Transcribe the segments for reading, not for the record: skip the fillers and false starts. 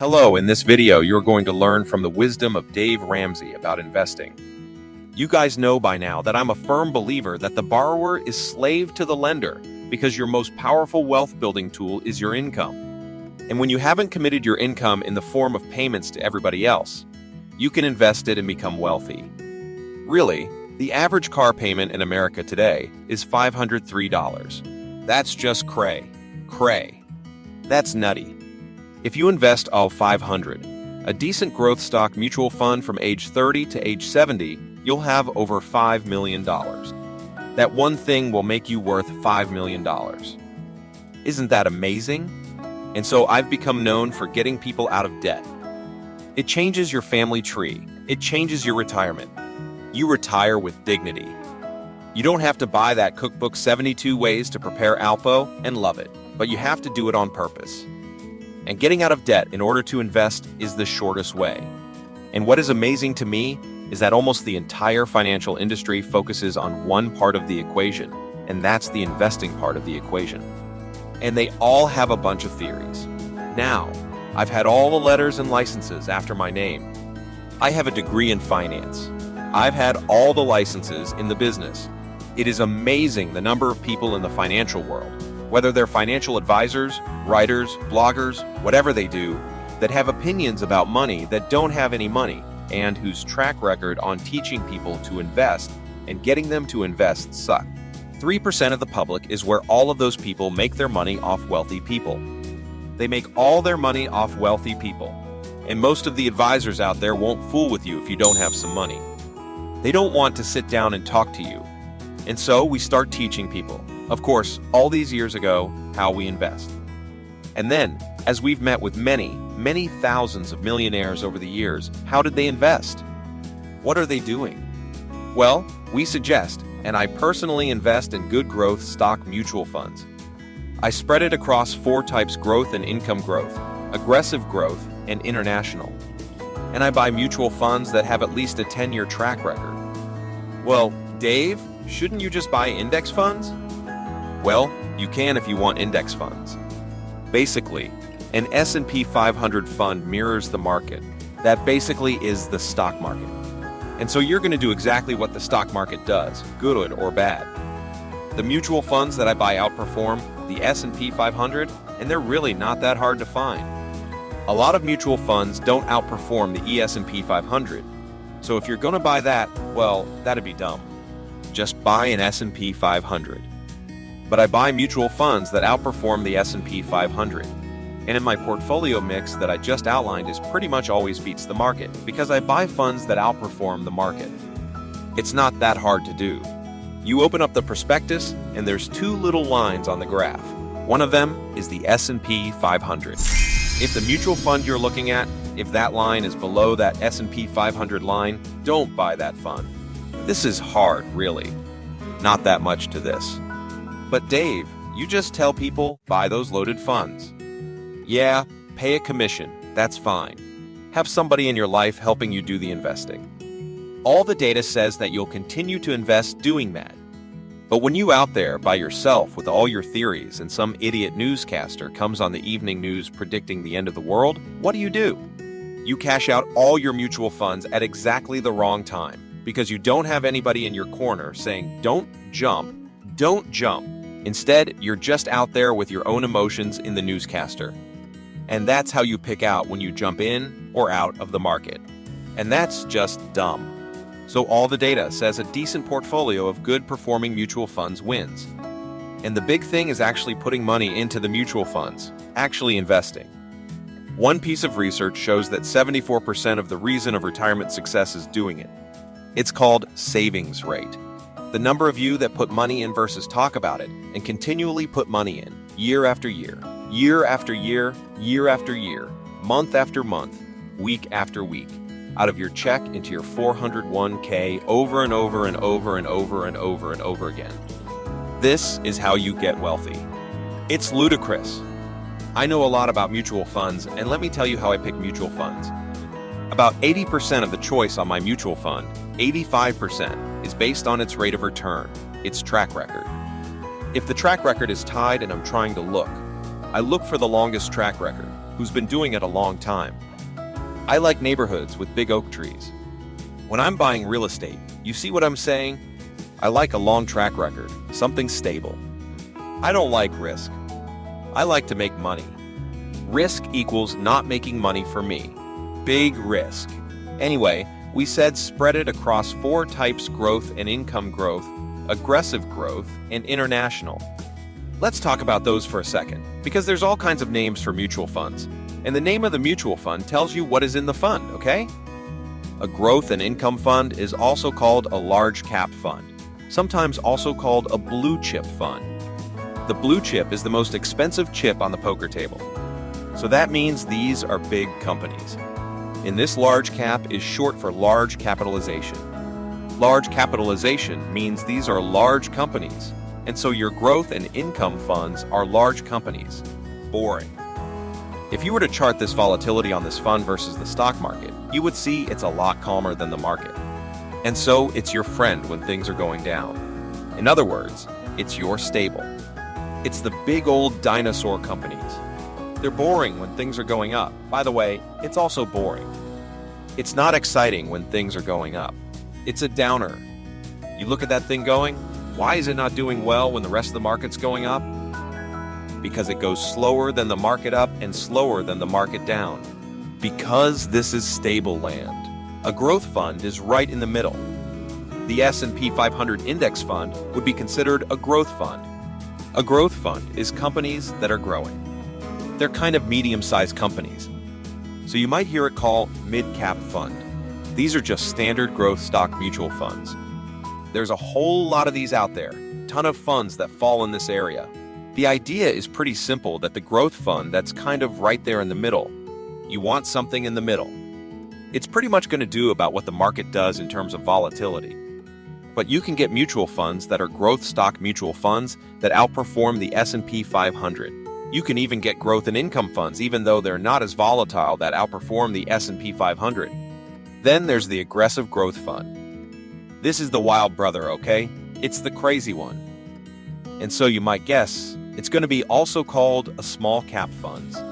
Hello, in this video, you're going to learn from the wisdom of Dave Ramsey about investing. You guys know by now that I'm a firm believer that the borrower is slave to the lender because your most powerful wealth building tool is your income. And when you haven't committed your income in the form of payments to everybody else, you can invest it and become wealthy. Really, the average car payment in America today is $503. That's just cray. That's nutty. If you invest all $500, a decent growth stock mutual fund from age 30 to age 70, you'll have over $5 million. That one thing will make you worth $5 million. Isn't that amazing? And so I've become known for getting people out of debt. It changes your family tree. It changes your retirement. You retire with dignity. You don't have to buy that cookbook 72 ways to prepare Alpo and love it, but you have to do it on purpose. And getting out of debt in order to invest is the shortest way. And what is amazing to me is that almost the entire financial industry focuses on one part of the equation, and that's the investing part of the equation. And they all have a bunch of theories. Now, I've had all the letters and licenses after my name. I have a degree in finance. I've had all the licenses in the business. It is amazing the number of people in the financial world, whether they're financial advisors, writers, bloggers, whatever they do, that have opinions about money that don't have any money, and whose track record on teaching people to invest and getting them to invest suck. 3% of the public is where all of those people make their money off wealthy people. They make all their money off wealthy people. And most of the advisors out there won't fool with you if you don't have some money. They don't want to sit down and talk to you. And so we start teaching people, of course, all these years ago, how we invest. And then, as we've met with many thousands of millionaires over the years, how did they invest? What are they doing? Well, we suggest, and I personally invest in good growth stock mutual funds. I spread it across 4 types: growth and income growth, aggressive growth, and international. And I buy mutual funds that have at least a 10-year track record. Well, Dave, shouldn't you just buy index funds? Well, you can if you want index funds. Basically, an S&P 500 fund mirrors the market. That basically is the stock market. And so you're going to do exactly what the stock market does, good or bad. The mutual funds that I buy outperform the S&P 500, and they're really not that hard to find. A lot of mutual funds don't outperform the S&P 500. So if you're going to buy that, well, that'd be dumb. Just buy an S&P 500. But I buy mutual funds that outperform the S&P 500. And in my portfolio mix that I just outlined is pretty much always beats the market because I buy funds that outperform the market. It's not that hard to do. You open up the prospectus and there's 2 little lines on the graph. One of them is the S&P 500. If the mutual fund you're looking at, if that line is below that S&P 500 line, don't buy that fund. This is hard, really. Not that much to this. But Dave, you just tell people, buy those loaded funds. Yeah, pay a commission, that's fine. Have somebody in your life helping you do the investing. All the data says that you'll continue to invest doing that. But when you out there by yourself with all your theories and some idiot newscaster comes on the evening news predicting the end of the world, what do? You cash out all your mutual funds at exactly the wrong time because you don't have anybody in your corner saying, don't jump. Instead, you're just out there with your own emotions in the newscaster. And that's how you pick out when you jump in or out of the market. And that's just dumb. So all the data says a decent portfolio of good performing mutual funds wins. And the big thing is actually putting money into the mutual funds, actually investing. One piece of research shows that 74% of the reason of retirement success is doing it. It's called savings rate. The number of you that put money in versus talk about it and continually put money in, year after year, year after year, year after year, month after month, week after week, out of your check into your 401k over and over and over and over and over and over again. This is how you get wealthy. It's ludicrous. I know a lot about mutual funds, and let me tell you how I pick mutual funds. About 80% of the choice on my mutual fund, 85%, is based on its rate of return, its track record. If the track record is tied and I'm trying to look, I look for the longest track record, who's been doing it a long time. I like neighborhoods with big oak trees. When I'm buying real estate, you see what I'm saying? I like a long track record, something stable. I don't like risk. I like to make money. Risk equals not making money for me. Big risk. Anyway, we said spread it across 4 types: growth and income growth, aggressive growth, and international. Let's talk about those for a second, because there's all kinds of names for mutual funds, and the name of the mutual fund tells you what is in the fund, okay? A growth and income fund is also called a large cap fund, sometimes also called a blue chip fund. The blue chip is the most expensive chip on the poker table. So that means these are big companies. In this large cap is short for large capitalization. Large capitalization means these are large companies, and so your growth and income funds are large companies. Boring. If you were to chart this volatility on this fund versus the stock market, you would see it's a lot calmer than the market. And so it's your friend when things are going down. In other words, it's your stable. It's the big old dinosaur companies. They're boring when things are going up. By the way, it's also boring. It's not exciting when things are going up. It's a downer. You look at that thing going, why is it not doing well when the rest of the market's going up? Because it goes slower than the market up and slower than the market down. Because this is stable land. A growth fund is right in the middle. The S&P 500 index fund would be considered a growth fund. A growth fund is companies that are growing. They're kind of medium-sized companies. So you might hear it called mid-cap fund. These are just standard growth stock mutual funds. There's a whole lot of these out there, ton of funds that fall in this area. The idea is pretty simple, that the growth fund that's kind of right there in the middle. You want something in the middle. It's pretty much going to do about what the market does in terms of volatility. But you can get mutual funds that are growth stock mutual funds that outperform the S&P 500. You can even get growth and income funds, even though they're not as volatile, that outperform the S&P 500. Then there's the aggressive growth fund. This is the wild brother, okay? It's the crazy one. And so you might guess, it's going to be also called a small cap funds.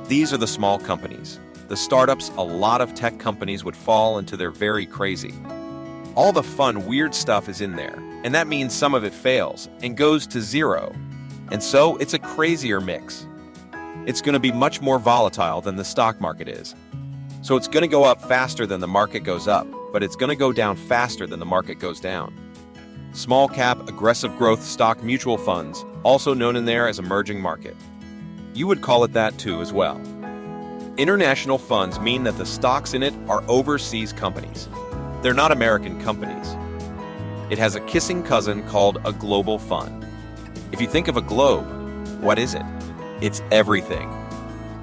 These are the small companies. The startups a lot of tech companies would fall into. They're very crazy. All the fun, weird stuff is in there, and that means some of it fails and goes to zero. And so it's a crazier mix. It's going to be much more volatile than the stock market is. So it's going to go up faster than the market goes up, but it's going to go down faster than the market goes down. Small cap, aggressive growth stock mutual funds, also known in there as emerging market. You would call it that too as well. International funds mean that the stocks in it are overseas companies. They're not American companies. It has a kissing cousin called a global fund. If you think of a globe, what is it? It's everything.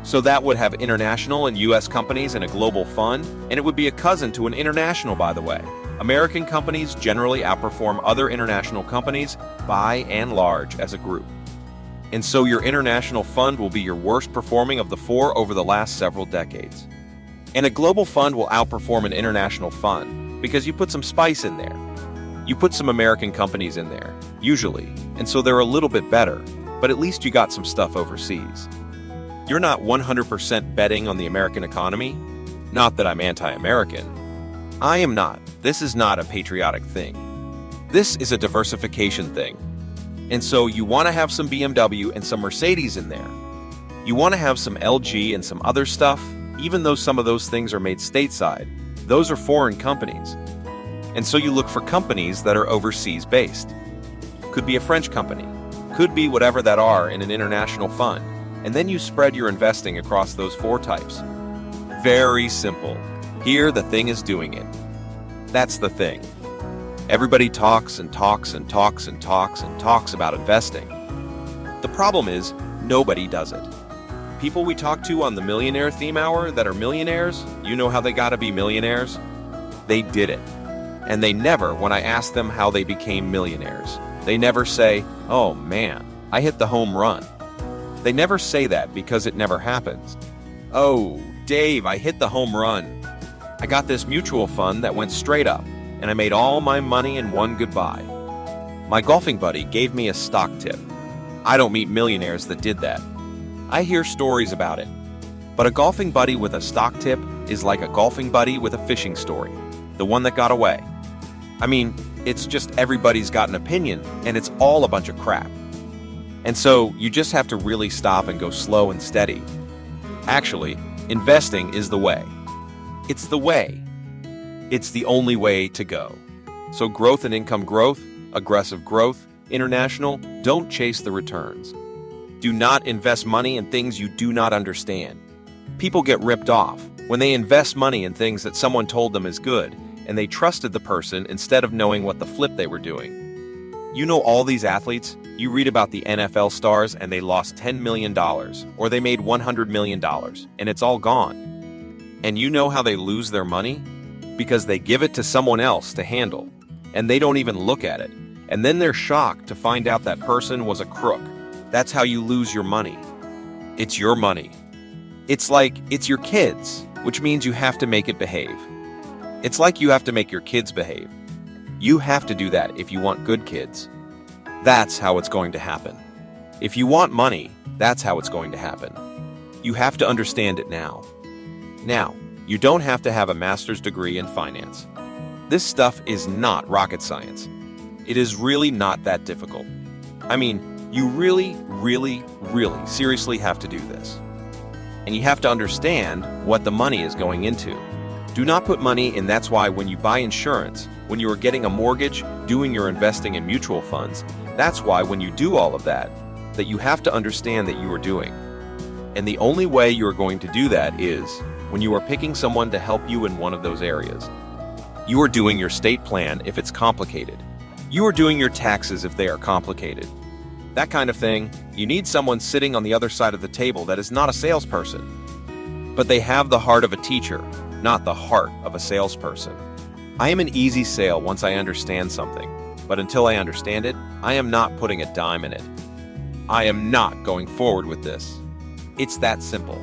So that would have international and U.S. companies in a global fund, and it would be a cousin to an international, by the way. American companies generally outperform other international companies by and large as a group. And so your international fund will be your worst performing of the 4 over the last several decades. And a global fund will outperform an international fund because you put some spice in there. You put some American companies in there, usually, and so they're a little bit better, but at least you got some stuff overseas. You're not 100% betting on the American economy. Not that I'm anti-American. I am not. This is not a patriotic thing. This is a diversification thing. And so you want to have some BMW and some Mercedes in there. You want to have some LG and some other stuff, even though some of those things are made stateside. Those are foreign companies. And so you look for companies that are overseas based. Could be a French company. Could be whatever that are in an international fund. And then you spread your investing across those 4 types. Very simple. Here, the thing is doing it. That's the thing. Everybody talks and talks and talks and talks and talks about investing. The problem is, nobody does it. People we talk to on the Millionaire Theme Hour that are millionaires, you know how they gotta be millionaires? They did it. And they never, when I ask them how they became millionaires, they never say, oh man, I hit the home run. They never say that because it never happens. Oh, Dave, I hit the home run. I got this mutual fund that went straight up, and I made all my money in one goodbye. My golfing buddy gave me a stock tip. I don't meet millionaires that did that. I hear stories about it. But a golfing buddy with a stock tip is like a golfing buddy with a fishing story, the one that got away. I mean, it's just everybody's got an opinion, and it's all a bunch of crap. And so you just have to really stop and go slow and steady. Actually, investing is the way. It's the way. It's the only way to go. So growth and income growth, aggressive growth, international, don't chase the returns. Do not invest money in things you do not understand. People get ripped off when they invest money in things that someone told them is good, and they trusted the person instead of knowing what the flip they were doing. You know all these athletes? You read about the NFL stars and they lost $10 million, or they made $100 million, and it's all gone. And you know how they lose their money? Because they give it to someone else to handle, and they don't even look at it. And then they're shocked to find out that person was a crook. That's how you lose your money. It's your money. It's like it's your kids, which means you have to make it behave. It's like you have to make your kids behave. You have to do that if you want good kids. That's how it's going to happen. If you want money, that's how it's going to happen. You have to understand it now. Now, you don't have to have a master's degree in finance. This stuff is not rocket science. It is really not that difficult. I mean, you really, seriously have to do this. And you have to understand what the money is going into. Do not put money in. That's why when you buy insurance, when you are getting a mortgage, doing your investing in mutual funds, that's why when you do all of that you have to understand that you are doing. And the only way you are going to do that is when you are picking someone to help you in one of those areas. You are doing your estate plan if it's complicated. You are doing your taxes if they are complicated. That kind of thing, you need someone sitting on the other side of the table that is not a salesperson. But they have the heart of a teacher, not the heart of a salesperson. I am an easy sale once I understand something, but until I understand it, I am not putting a dime in it. I am not going forward with this. It's that simple.